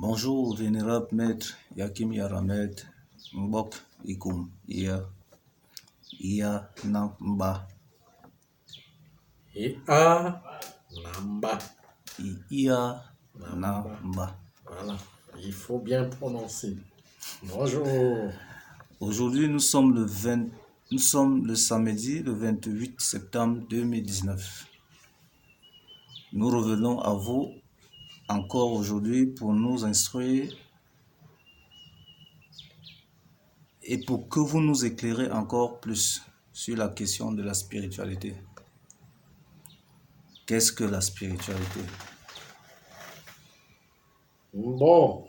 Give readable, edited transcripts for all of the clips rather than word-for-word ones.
Bonjour, vénérable maître Yakim Yaramed, Mbok Ikum, Ia Namba, Ia Namba. Ia Namba. Namba. Voilà, il faut bien prononcer. Bonjour. Aujourd'hui, nous sommes le samedi, le 28 septembre 2019. Nous revenons à vous encore aujourd'hui pour nous instruire et pour que vous nous éclairez encore plus sur la question de la spiritualité. Qu'est-ce que la spiritualité? Bon,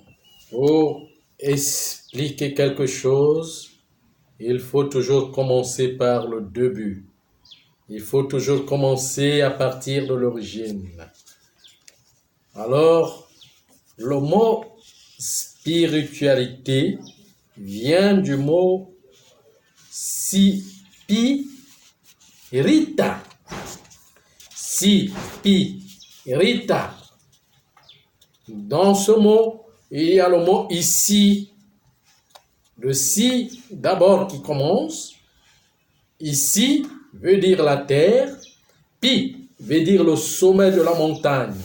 pour expliquer quelque chose, il faut toujours commencer par le début. Il faut toujours commencer à partir de l'origine. Alors, le mot spiritualité vient du mot spirita. Spirita. Dans ce mot, il y a le mot ici. Le si d'abord qui commence. Ici veut dire la terre. Pi veut dire le sommet de la montagne.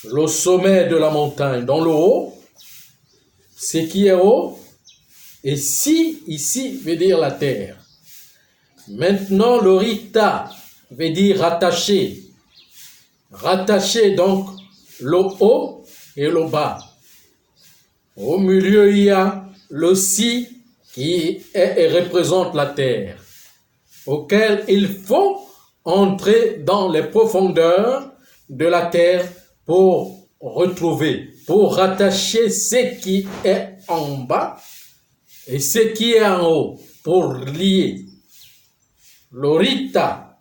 Le sommet de la montagne. Dans le haut, ce qui est haut. Et si, ici, veut dire la terre. Maintenant, le rita veut dire rattaché. Rattaché, donc, le haut et le bas. Au milieu, il y a le si qui représente la terre, auquel il faut entrer dans les profondeurs de la terre pour retrouver, pour rattacher ce qui est en bas et ce qui est en haut, pour lier. Le rita,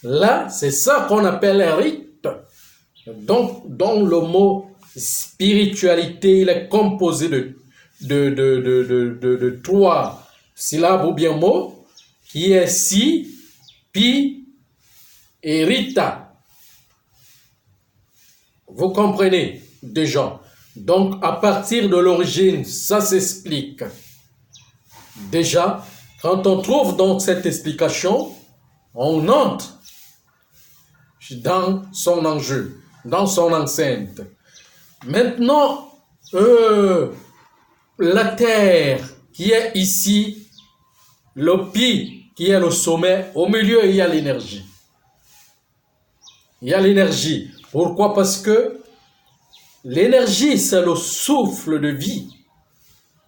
là, c'est ça qu'on appelle un rite. Donc, dans le mot spiritualité, il est composé de trois syllabes ou bien mots, qui est si, pi et rita. Vous comprenez déjà. Donc, à partir de l'origine, ça s'explique. Déjà, quand on trouve donc cette explication, on entre dans son enjeu, dans son enceinte. Maintenant, la terre qui est ici, le pi qui est le sommet, au milieu il y a l'énergie. Il y a l'énergie. Pourquoi? Parce que l'énergie, c'est le souffle de vie,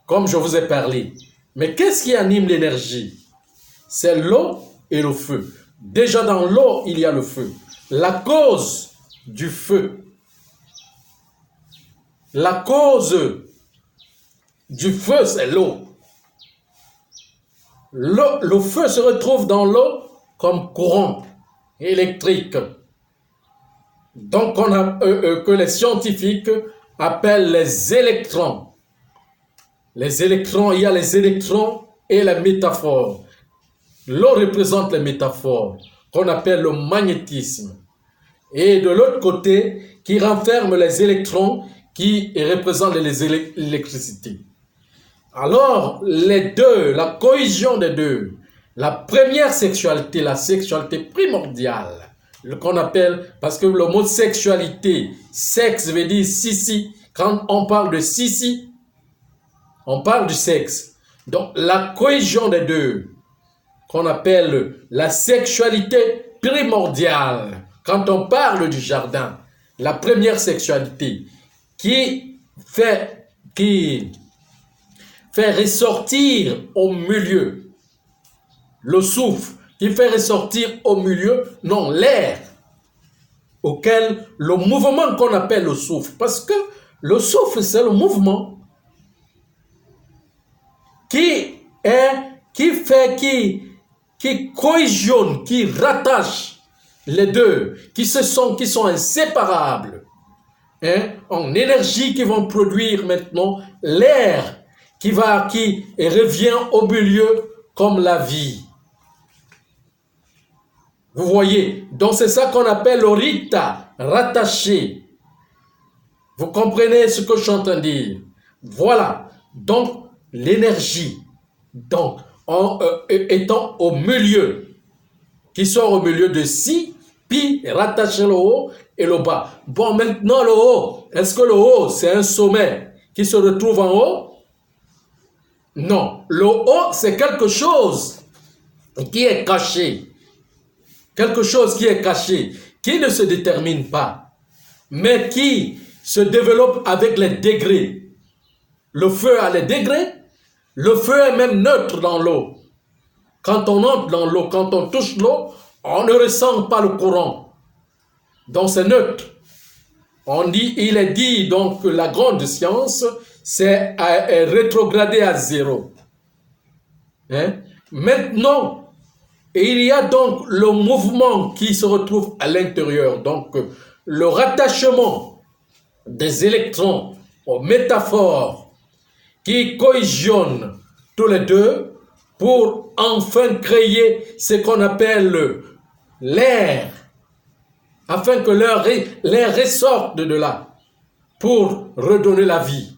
comme je vous ai parlé. Mais qu'est-ce qui anime l'énergie? C'est l'eau et le feu. Déjà dans l'eau, il y a le feu. La cause du feu. La cause du feu, c'est l'eau. Le feu se retrouve dans l'eau comme courant électrique. Donc, que les scientifiques appellent les électrons. Les électrons, il y a les électrons et les métaphores. L'eau représente les métaphores, qu'on appelle le magnétisme. Et de l'autre côté, qui renferme les électrons, qui représentent l'électricité. Alors, les deux, la cohésion des deux, la première sexualité, la sexualité primordiale, qu'on appelle, parce que le mot sexualité, sexe veut dire sissi. Quand on parle de sissi, on parle du sexe. Donc, la cohésion des deux, qu'on appelle la sexualité primordiale, quand on parle du jardin, la première sexualité, qui fait ressortir au milieu le souffle, qui fait ressortir au milieu, non, l'air, auquel le mouvement qu'on appelle le souffle, parce que le souffle, c'est le mouvement qui cohésionne, qui rattache les deux, qui sont inséparables, en énergie, qui vont produire maintenant l'air qui revient au milieu comme la vie. Vous voyez, donc c'est ça qu'on appelle le rita, rattaché. Vous comprenez ce que je suis en train de dire? Voilà. Donc, l'énergie, donc, étant au milieu, qui sort au milieu de si, pi, rattaché le haut et le bas. Bon, maintenant le haut, est-ce que le haut, c'est un sommet qui se retrouve en haut? Non, le haut, c'est quelque chose qui est caché. Quelque chose qui est caché, qui ne se détermine pas, mais qui se développe avec les degrés. Le feu a les degrés, le feu est même neutre dans l'eau. Quand on entre dans l'eau, quand on touche l'eau, on ne ressent pas le courant. Donc c'est neutre. Il est dit donc que la grande science, c'est rétrogradé à zéro. Hein? Maintenant, il y a donc le mouvement qui se retrouve à l'intérieur. Donc le rattachement des électrons aux métaphores qui cohésionnent tous les deux pour enfin créer ce qu'on appelle l'air, afin que l'air ressorte de là pour redonner la vie.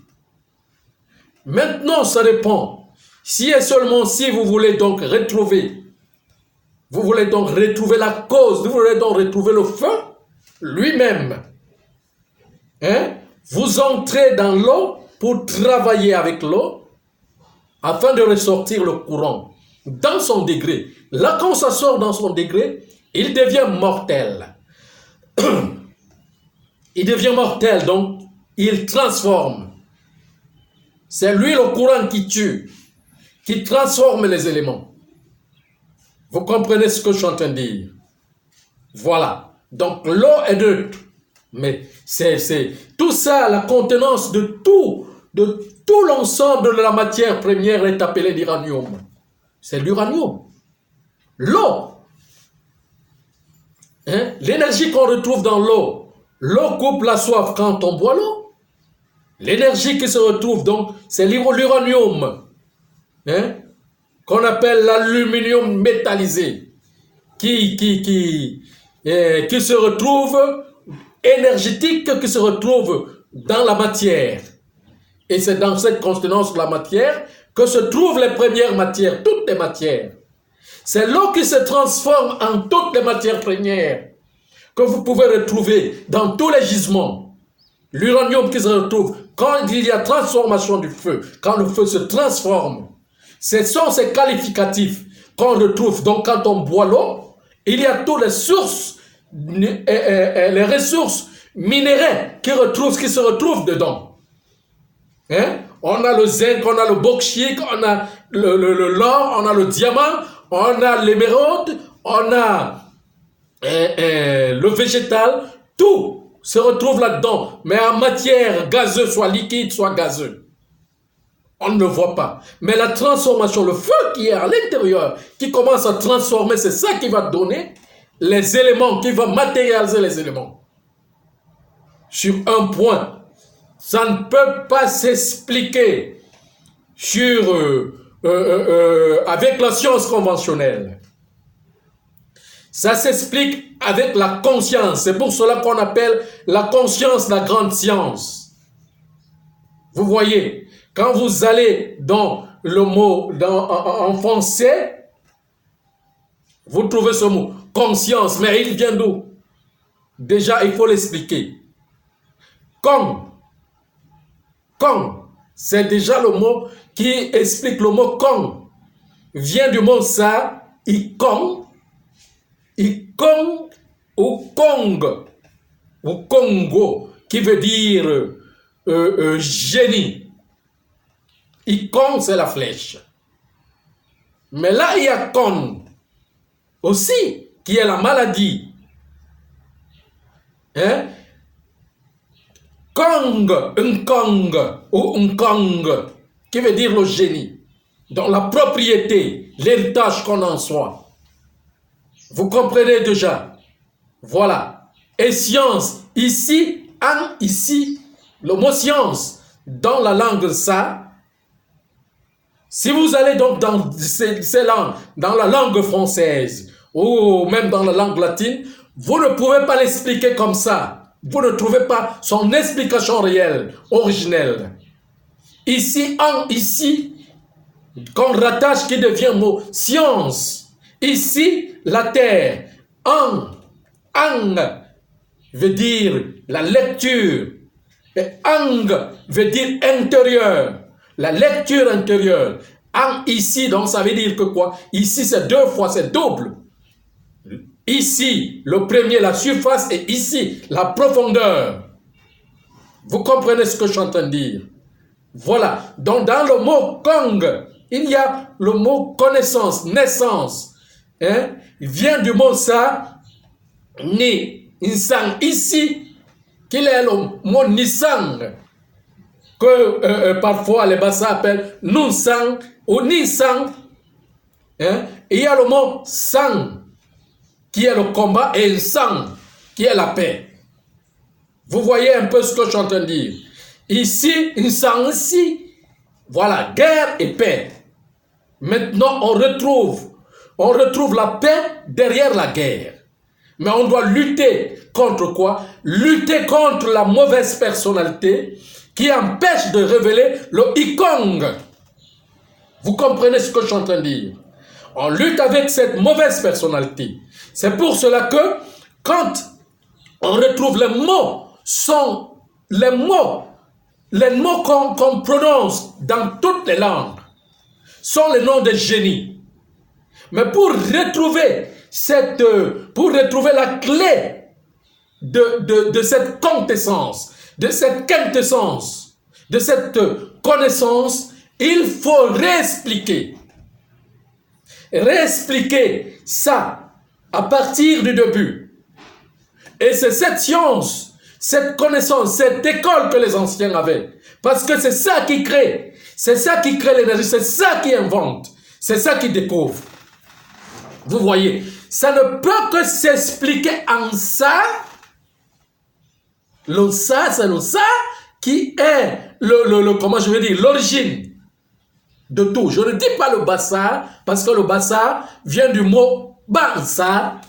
Maintenant, ça dépend. Si et seulement si vous voulez donc retrouver, la cause, vous voulez donc retrouver le feu lui-même, hein? Vous entrez dans l'eau pour travailler avec l'eau afin de ressortir le courant dans son degré. Là, quand ça sort dans son degré, il devient mortel. Il devient mortel, donc il transforme. C'est lui le courant qui tue, qui transforme les éléments. Vous comprenez ce que je suis en train de dire? Voilà. Donc l'eau est neutre. Mais c'est tout ça, la contenance de tout l'ensemble de la matière première est appelée l'uranium. C'est l'uranium. L'eau. Hein? L'énergie qu'on retrouve dans l'eau. L'eau coupe la soif quand on boit l'eau. L'énergie qui se retrouve donc, c'est l'uranium. Hein? Qu'on appelle l'aluminium métallisé. Qui se retrouve énergétique, qui se retrouve dans la matière. Et c'est dans cette contenance de la matière que se trouvent les premières matières, toutes les matières. C'est l'eau qui se transforme en toutes les matières premières que vous pouvez retrouver dans tous les gisements. L'uranium qui se retrouve quand il y a transformation du feu, quand le feu se transforme. Ce sont ces qualificatifs qu'on retrouve. Donc quand on boit l'eau, il y a toutes les sources, les ressources minérales qui se retrouvent dedans. Hein? On a le zinc, on a le bauxite, on a l'or, on a le diamant, on a l'émeraude, on a le végétal, tout se retrouve là-dedans, mais en matière gazeuse, soit liquide, soit gazeux. On ne le voit pas. Mais la transformation, le feu qui est à l'intérieur, qui commence à transformer, c'est ça qui va donner les éléments, qui va matérialiser les éléments. Sur un point, ça ne peut pas s'expliquer avec la science conventionnelle. Ça s'explique avec la conscience. C'est pour cela qu'on appelle la conscience la grande science. Vous voyez, quand vous allez dans le mot en français, vous trouvez ce mot, conscience, mais il vient d'où? Déjà, il faut l'expliquer. Con, c'est déjà le mot qui explique le mot con. Vient du mot ça, ikong ou kong, ou Congo, qui veut dire génie. Ikong, c'est la flèche. Mais là, il y a kon aussi, qui est la maladie. Hein? Kong ou Nkong, qui veut dire le génie. Donc la propriété, l'héritage qu'on en soit. Vous comprenez déjà? Voilà. Et science, ici, le mot science, dans la langue ça, si vous allez donc dans ces langues, dans la langue française, ou même dans la langue latine, vous ne pouvez pas l'expliquer comme ça. vous ne trouvez pas son explication réelle, originelle. Ici, qu'on rattache, qui devient mot science. Ici, la terre. Ang veut dire la lecture. Et ang veut dire intérieur. La lecture intérieure. Ang ici, donc ça veut dire que quoi? Ici, c'est deux fois, c'est double. Ici, le premier, la surface, et ici, la profondeur. Vous comprenez ce que je suis en train de dire? Voilà. Donc, dans le mot Kong, il y a le mot connaissance, naissance. Hein? Il vient du mot ça, ni, insang, ici, qu'il est le mot nisang, que parfois les Bassa appellent nunsang ou nisang. Hein? Et il y a le mot sang, qui est le combat, et sang, qui est la paix. Vous voyez un peu ce que je suis en train de dire. Ici, insang, ici, voilà, guerre et paix. Maintenant, on retrouve la paix derrière la guerre. Mais on doit lutter contre quoi? Lutter contre la mauvaise personnalité qui empêche de révéler le Ikong. Vous comprenez ce que je suis en train de dire? On lutte avec cette mauvaise personnalité. C'est pour cela que quand on retrouve les mots, sont les mots qu'on prononce dans toutes les langues, sont les noms des génies. Mais pour retrouver la clé de cette quintessence, de cette connaissance, il faut réexpliquer ça à partir du début. Et c'est cette science, cette connaissance, cette école que les anciens avaient. Parce que c'est ça qui crée. C'est ça qui crée l'énergie. C'est ça qui invente. C'est ça qui découvre. Vous voyez, ça ne peut que s'expliquer en ça. Le ça, c'est le ça qui est comment je veux dire, l'origine de tout. Je ne dis pas le bassa, parce que le bassa vient du mot bansa.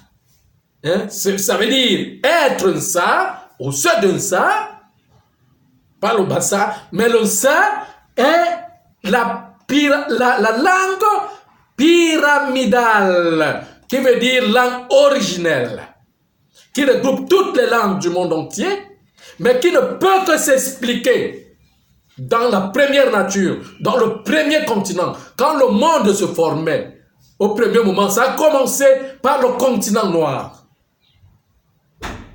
Hein? Ça veut dire être un ça, ou se d'un ça. Pas le bassa, mais le ça est la langue pyramidale, qui veut dire langue originelle, qui regroupe toutes les langues du monde entier, mais qui ne peut que s'expliquer dans la première nature, dans le premier continent. Quand le monde se formait, au premier moment, ça a commencé par le continent noir,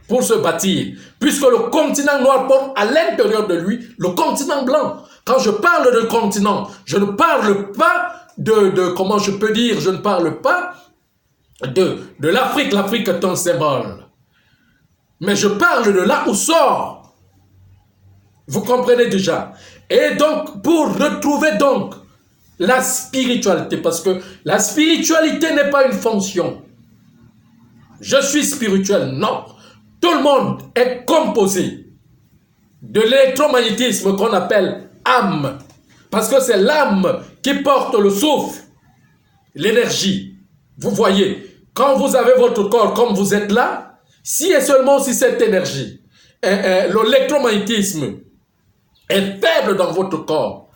pour se bâtir, puisque le continent noir porte à l'intérieur de lui le continent blanc. Quand je parle de continent, je ne parle pas comment je peux dire, je ne parle pas de l'Afrique. L'Afrique est un symbole. Mais je parle de là où sort. Vous comprenez déjà. Et donc, pour retrouver donc la spiritualité, parce que la spiritualité n'est pas une fonction. Je suis spirituel, non. Tout le monde est composé de l'électromagnétisme qu'on appelle âme. Parce que c'est l'âme qui porte le souffle, l'énergie. Vous voyez, quand vous avez votre corps comme vous êtes là, si et seulement si cette énergie, l'électromagnétisme est faible dans votre corps,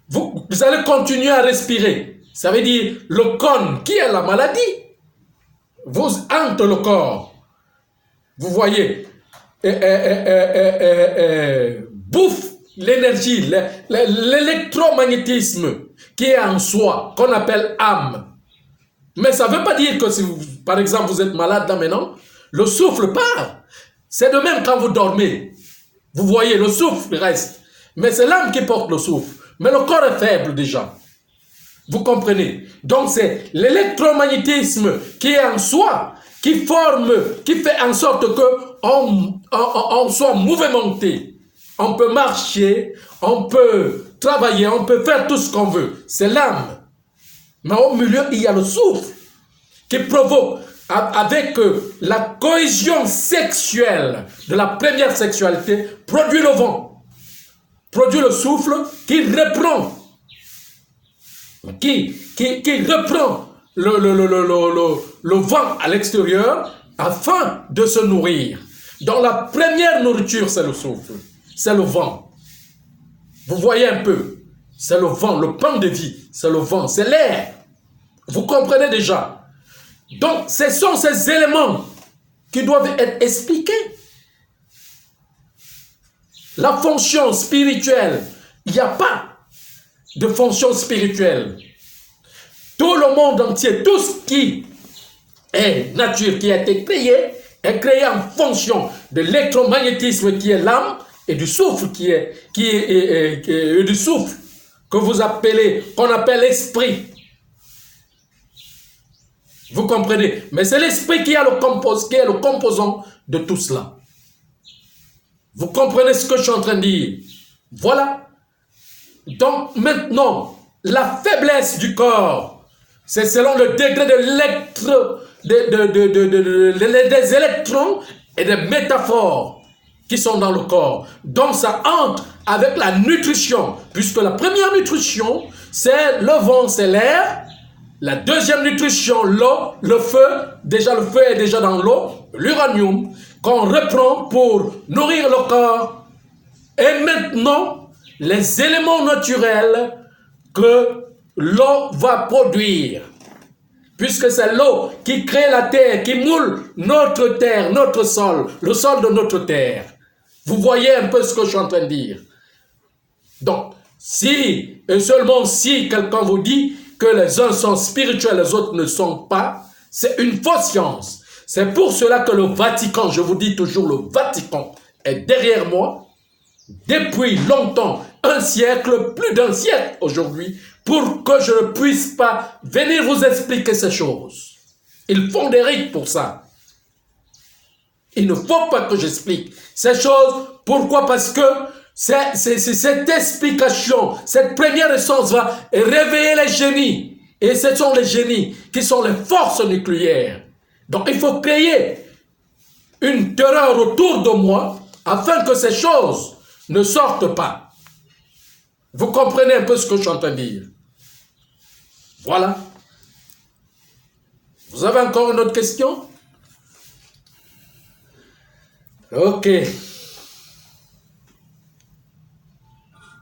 vous allez continuer à respirer. Ça veut dire le cône, qui est la maladie, vous hante le corps. Vous voyez, bouffe l'énergie, l'électromagnétisme qui est en soi, qu'on appelle âme. Mais ça ne veut pas dire que si, par exemple, vous êtes malade là maintenant, le souffle part. C'est de même quand vous dormez. Vous voyez, le souffle reste. Mais c'est l'âme qui porte le souffle. Mais le corps est faible déjà. Vous comprenez? Donc c'est l'électromagnétisme qui est en soi, qui fait en sorte qu'on soit mouvementé. On peut marcher, on peut travailler, on peut faire tout ce qu'on veut. C'est l'âme. Mais au milieu, il y a le souffle qui provoque, avec la cohésion sexuelle de la première sexualité, produit le vent, produit le souffle qui reprend, le vent à l'extérieur afin de se nourrir. Donc la première nourriture, c'est le souffle, c'est le vent. Vous voyez un peu, c'est le vent, le pain de vie, c'est le vent, c'est l'air. Vous comprenez déjà. Donc ce sont ces éléments qui doivent être expliqués. La fonction spirituelle, il n'y a pas de fonction spirituelle. Tout le monde entier, tout ce qui est nature, qui a été créé, est créé en fonction de l'électromagnétisme qui est l'âme et du souffle qui est du souffle que vous appelez, qu'on appelle l'esprit. Vous comprenez? Mais c'est l'esprit qui est le composant de tout cela. Vous comprenez ce que je suis en train de dire? Voilà. Donc maintenant, la faiblesse du corps, c'est selon le degré des électrons et des métaphores qui sont dans le corps. Donc ça entre avec la nutrition, puisque la première nutrition, c'est le vent, c'est l'air. La deuxième nutrition, l'eau, le feu. Déjà, le feu est déjà dans l'eau, l'uranium, qu'on reprend pour nourrir le corps. Et maintenant, les éléments naturels que l'eau va produire. Puisque c'est l'eau qui crée la terre, qui moule notre terre, notre sol, le sol de notre terre. Vous voyez un peu ce que je suis en train de dire. Donc, si et seulement si quelqu'un vous dit que les uns sont spirituels, les autres ne sont pas, c'est une fausse science. C'est pour cela que le Vatican, je vous dis toujours, le Vatican est derrière moi depuis longtemps, un siècle, plus d'un siècle aujourd'hui, pour que je ne puisse pas venir vous expliquer ces choses. Ils font des rites pour ça. Il ne faut pas que j'explique ces choses. Pourquoi? Parce que cette explication, cette première essence va réveiller les génies. Et ce sont les génies qui sont les forces nucléaires. Donc il faut créer une terreur autour de moi afin que ces choses ne sortent pas. Vous comprenez un peu ce que je suis en train de dire? Voilà. Vous avez encore une autre question? Ok.